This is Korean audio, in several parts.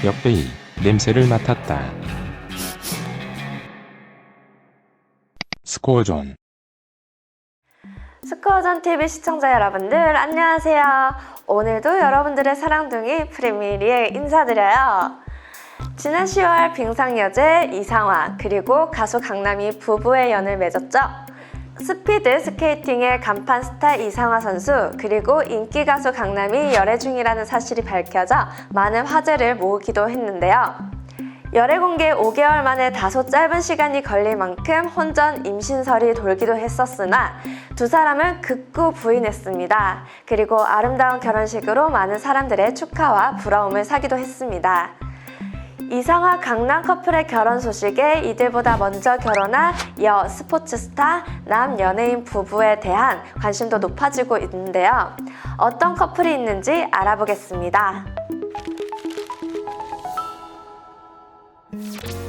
역배이 냄새를 맡았다. 스코어존. 스코어존 TV 시청자 여러분들 안녕하세요. 오늘도 여러분들의 사랑둥이 프리미리에 인사드려요. 지난 10월 빙상여제 이상화 그리고 가수 강남이 부부의 연을 맺었죠. 스피드 스케이팅의 간판 스타 이상화 선수 그리고 인기 가수 강남이 열애 중이라는 사실이 밝혀져 많은 화제를 모으기도 했는데요. 열애 공개 5개월 만에 다소 짧은 시간이 걸릴 만큼 혼전 임신설이 돌기도 했었으나 두 사람은 극구 부인했습니다. 그리고 아름다운 결혼식으로 많은 사람들의 축하와 부러움을 사기도 했습니다. 이상화 강남 커플의 결혼 소식에 이들보다 먼저 결혼한 여 스포츠스타 남 연예인 부부에 대한 관심도 높아지고 있는데요. 어떤 커플이 있는지 알아보겠습니다.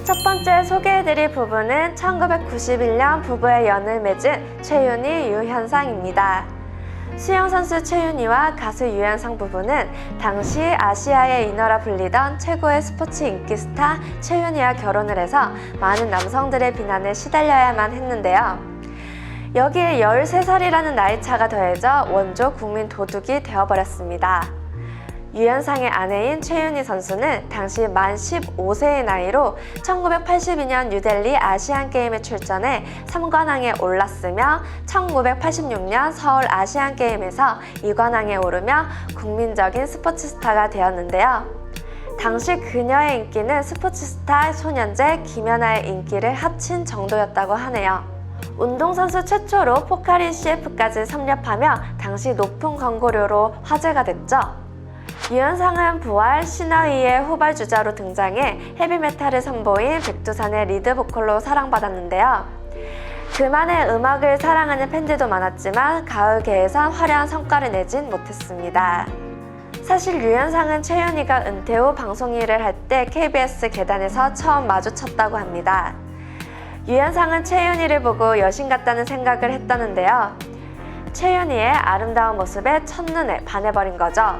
첫 번째 소개해드릴 부부는 1991년 부부의 연을 맺은 최윤희, 유현상입니다. 수영선수 최윤희와 가수 유현상 부부는 당시 아시아의 인어라 불리던 최고의 스포츠 인기 스타 최윤희와 결혼을 해서 많은 남성들의 비난에 시달려야만 했는데요. 여기에 13살이라는 나이차가 더해져 원조 국민 도둑이 되어버렸습니다. 유현상의 아내인 최윤희 선수는 당시 만 15세의 나이로 1982년 뉴델리 아시안게임에 출전해 3관왕에 올랐으며 1986년 서울 아시안게임에서 2관왕에 오르며 국민적인 스포츠 스타가 되었는데요. 당시 그녀의 인기는 스포츠 스타 소년제 김연아의 인기를 합친 정도였다고 하네요. 운동선수 최초로 포카리 CF까지 섭렵하며 당시 높은 광고료로 화제가 됐죠. 유현상은 부활, 신화위의 후발주자로 등장해 헤비메탈을 선보인 백두산의 리드 보컬로 사랑받았는데요. 그만의 음악을 사랑하는 팬들도 많았지만 가요계에선 화려한 성과를 내진 못했습니다. 사실 유현상은 최윤희가 은퇴 후 방송 일을 할 때 KBS 계단에서 처음 마주쳤다고 합니다. 유현상은 최윤희를 보고 여신 같다는 생각을 했다는데요. 최윤희의 아름다운 모습에 첫눈에 반해버린 거죠.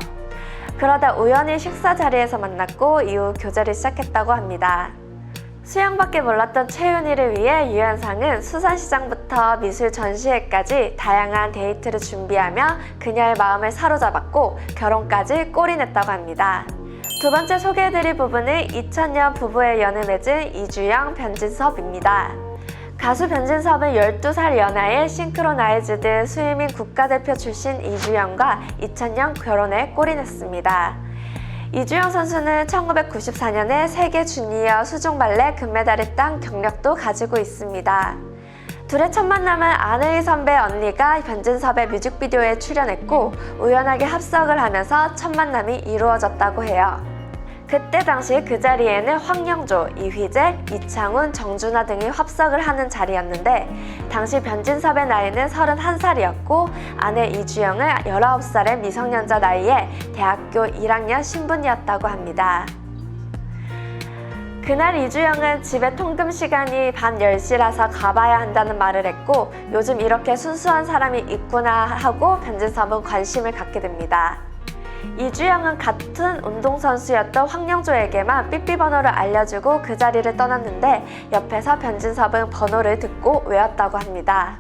그러다 우연히 식사 자리에서 만났고 이후 교제를 시작했다고 합니다. 수영밖에 몰랐던 최윤희를 위해 유현상은 수산시장부터 미술 전시회까지 다양한 데이트를 준비하며 그녀의 마음을 사로잡았고 결혼까지 골인했다고 합니다. 두 번째 소개해드릴 부부는 2000년 부부의 연을 맺은 이주영, 변진섭입니다. 가수 변진섭은 12살 연하의 싱크로나이즈드 스위밍 국가대표 출신 이주영과 2000년 결혼에 골인했습니다. 이주영 선수는 1994년에 세계 주니어 수중발레 금메달을 딴 경력도 가지고 있습니다. 둘의 첫 만남은 아내의 선배 언니가 변진섭의 뮤직비디오에 출연했고 우연하게 합석을 하면서 첫 만남이 이루어졌다고 해요. 그때 당시 그 자리에는 황영조, 이휘재, 이창훈, 정준하 등이 합석을 하는 자리였는데 당시 변진섭의 나이는 31살이었고 아내 이주영은 19살의 미성년자 나이에 대학교 1학년 신분이었다고 합니다. 그날 이주영은 집에 통금 시간이 밤 10시라서 가봐야 한다는 말을 했고 요즘 이렇게 순수한 사람이 있구나 하고 변진섭은 관심을 갖게 됩니다. 이주영은 같은 운동선수였던 황영조에게만 삐삐 번호를 알려주고 그 자리를 떠났는데 옆에서 변진섭은 번호를 듣고 외웠다고 합니다.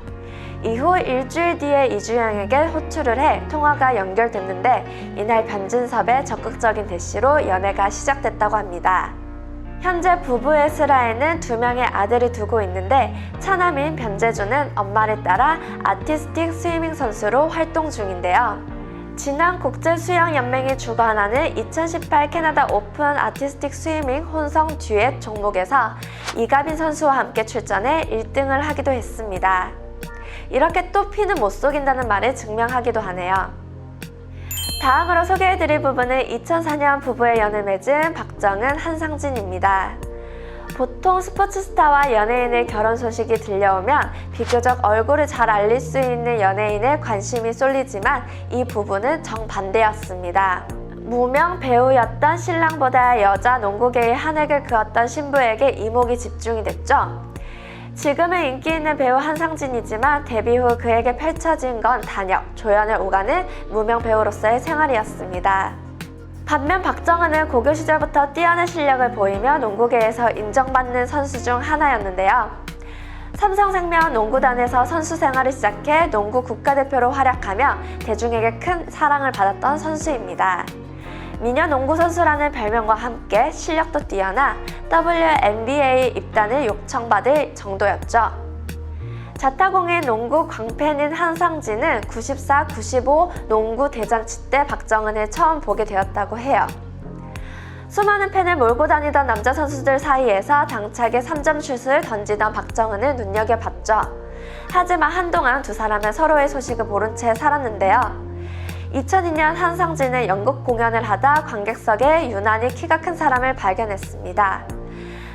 이후 일주일 뒤에 이주영에게 호출을 해 통화가 연결됐는데 이날 변진섭의 적극적인 대시로 연애가 시작됐다고 합니다. 현재 부부의 슬하에는 2명의 아들을 두고 있는데 차남인 변재준은 엄마를 따라 아티스틱 스위밍 선수로 활동 중인데요. 지난 국제수영연맹이 주관하는 2018 캐나다 오픈 아티스틱 스위밍 혼성 듀엣 종목에서 이가빈 선수와 함께 출전해 1등을 하기도 했습니다. 이렇게 또 피는 못 속인다는 말을 증명하기도 하네요. 다음으로 소개해드릴 부부는 2004년 부부의 연을 맺은 박정은, 한상진입니다. 보통 스포츠 스타와 연예인의 결혼 소식이 들려오면 비교적 얼굴을 잘 알릴 수 있는 연예인에 관심이 쏠리지만 이 부부는 정반대였습니다. 무명 배우였던 신랑보다 여자 농구계의 한 획을 그었던 신부에게 이목이 집중이 됐죠. 지금은 인기 있는 배우 한상진이지만 데뷔 후 그에게 펼쳐진 건 단역, 조연을 오가는 무명 배우로서의 생활이었습니다. 반면 박정은은 고교 시절부터 뛰어난 실력을 보이며 농구계에서 인정받는 선수 중 하나였는데요. 삼성생명 농구단에서 선수 생활을 시작해 농구 국가대표로 활약하며 대중에게 큰 사랑을 받았던 선수입니다. 미녀 농구 선수라는 별명과 함께 실력도 뛰어나 WNBA 입단을 요청받을 정도였죠. 자타공인 농구 광팬인 한상진은 94, 95 농구 대잔치 때 박정은을 처음 보게 되었다고 해요. 수많은 팬을 몰고 다니던 남자 선수들 사이에서 당차게 3점슛을 던지던 박정은을 눈여겨봤죠. 하지만 한동안 두 사람은 서로의 소식을 모른 채 살았는데요. 2002년 한상진은 연극 공연을 하다 관객석에 유난히 키가 큰 사람을 발견했습니다.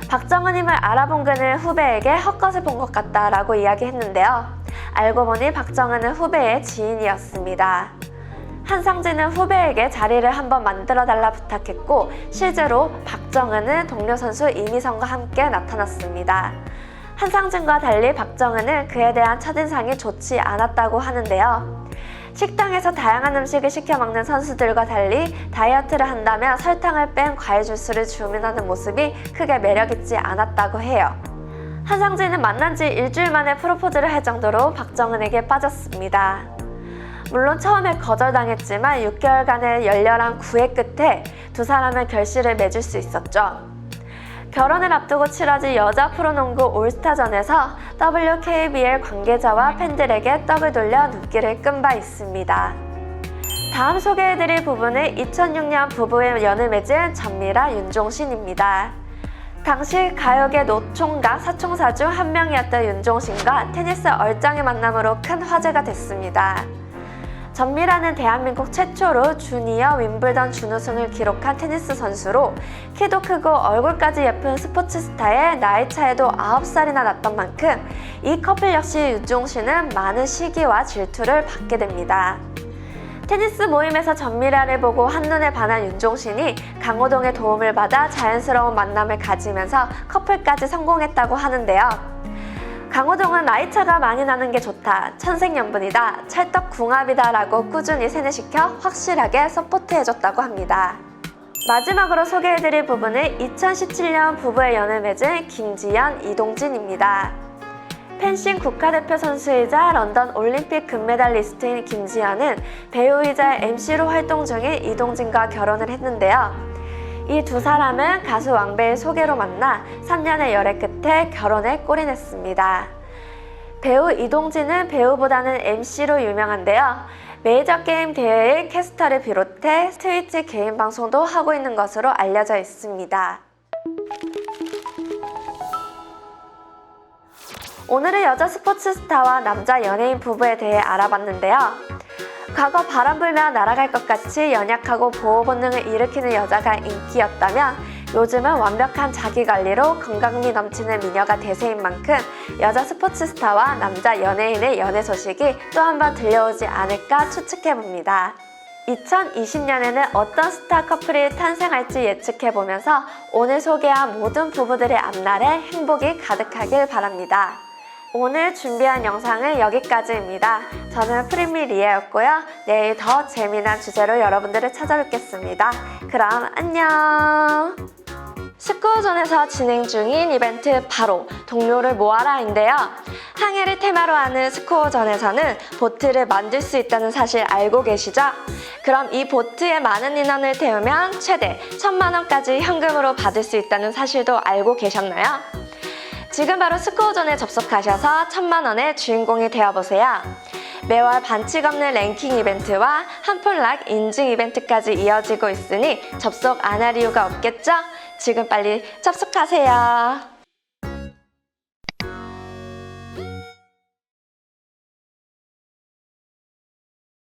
박정은임을 알아본 그는 후배에게 헛것을 본 것 같다라고 이야기했는데요. 알고 보니 박정은은 후배의 지인이었습니다. 한상진은 후배에게 자리를 한번 만들어달라 부탁했고 실제로 박정은은 동료 선수 이미성과 함께 나타났습니다. 한상진과 달리 박정은은 그에 대한 첫인상이 좋지 않았다고 하는데요. 식당에서 다양한 음식을 시켜 먹는 선수들과 달리 다이어트를 한다며 설탕을 뺀 과일 주스를 주문하는 모습이 크게 매력있지 않았다고 해요. 한상진은 만난 지 일주일 만에 프로포즈를 할 정도로 박정은에게 빠졌습니다. 물론 처음에 거절당했지만 6개월간의 열렬한 구애 끝에 두 사람은 결실을 맺을 수 있었죠. 결혼을 앞두고 치러진 여자 프로농구 올스타전에서 WKBL 관계자와 팬들에게 떡을 돌려 눈길을 끈 바 있습니다. 다음 소개해드릴 부부는 2006년 부부의 연을 맺은 전미라, 윤종신입니다. 당시 가요계 노총각 사총사 중 한 명이었던 윤종신과 테니스 얼짱의 만남으로 큰 화제가 됐습니다. 전미라는 대한민국 최초로 주니어 윈블던 준우승을 기록한 테니스 선수로 키도 크고 얼굴까지 예쁜 스포츠 스타의 나이 차이도 9살이나 났던 만큼 이 커플 역시 윤종신은 많은 시기와 질투를 받게 됩니다. 테니스 모임에서 전미라를 보고 한눈에 반한 윤종신이 강호동의 도움을 받아 자연스러운 만남을 가지면서 커플까지 성공했다고 하는데요. 강호동은 나이차가 많이 나는 게 좋다, 천생연분이다, 찰떡궁합이다 라고 꾸준히 세뇌시켜 확실하게 서포트해줬다고 합니다. 마지막으로 소개해드릴 부부는 2017년 부부의 연을 맺은 김지연, 이동진입니다. 펜싱 국가대표 선수이자 런던 올림픽 금메달리스트인 김지연은 배우이자 MC로 활동 중인 이동진과 결혼을 했는데요. 이 두 사람은 가수 왕배의 소개로 만나 3년의 열애 끝에 결혼에 골인했습니다. 배우 이동진은 배우보다는 MC로 유명한데요. 메이저 게임 대회의 캐스터를 비롯해 트위치 개인 방송도 하고 있는 것으로 알려져 있습니다. 오늘은 여자 스포츠 스타와 남자 연예인 부부에 대해 알아봤는데요. 과거 바람 불며 날아갈 것 같이 연약하고 보호 본능을 일으키는 여자가 인기였다면 요즘은 완벽한 자기관리로 건강미 넘치는 미녀가 대세인 만큼 여자 스포츠 스타와 남자 연예인의 연애 소식이 또 한 번 들려오지 않을까 추측해봅니다. 2020년에는 어떤 스타 커플이 탄생할지 예측해보면서 오늘 소개한 모든 부부들의 앞날에 행복이 가득하길 바랍니다. 오늘 준비한 영상은 여기까지입니다. 저는 프리미 리에였고요. 내일 더 재미난 주제로 여러분들을 찾아뵙겠습니다. 그럼 안녕! 스코어존에서 진행 중인 이벤트 바로 동료를 모아라인데요. 항해를 테마로 하는 스코어존에서는 보트를 만들 수 있다는 사실 알고 계시죠? 그럼 이 보트에 많은 인원을 태우면 최대 1,000만 원까지 현금으로 받을 수 있다는 사실도 알고 계셨나요? 지금 바로 스코어존에 접속하셔서 1,000만 원의 주인공이 되어보세요. 매월 반칙 없는 랭킹 이벤트와 한폴락 인증 이벤트까지 이어지고 있으니 접속 안 할 이유가 없겠죠? 지금 빨리 접속하세요.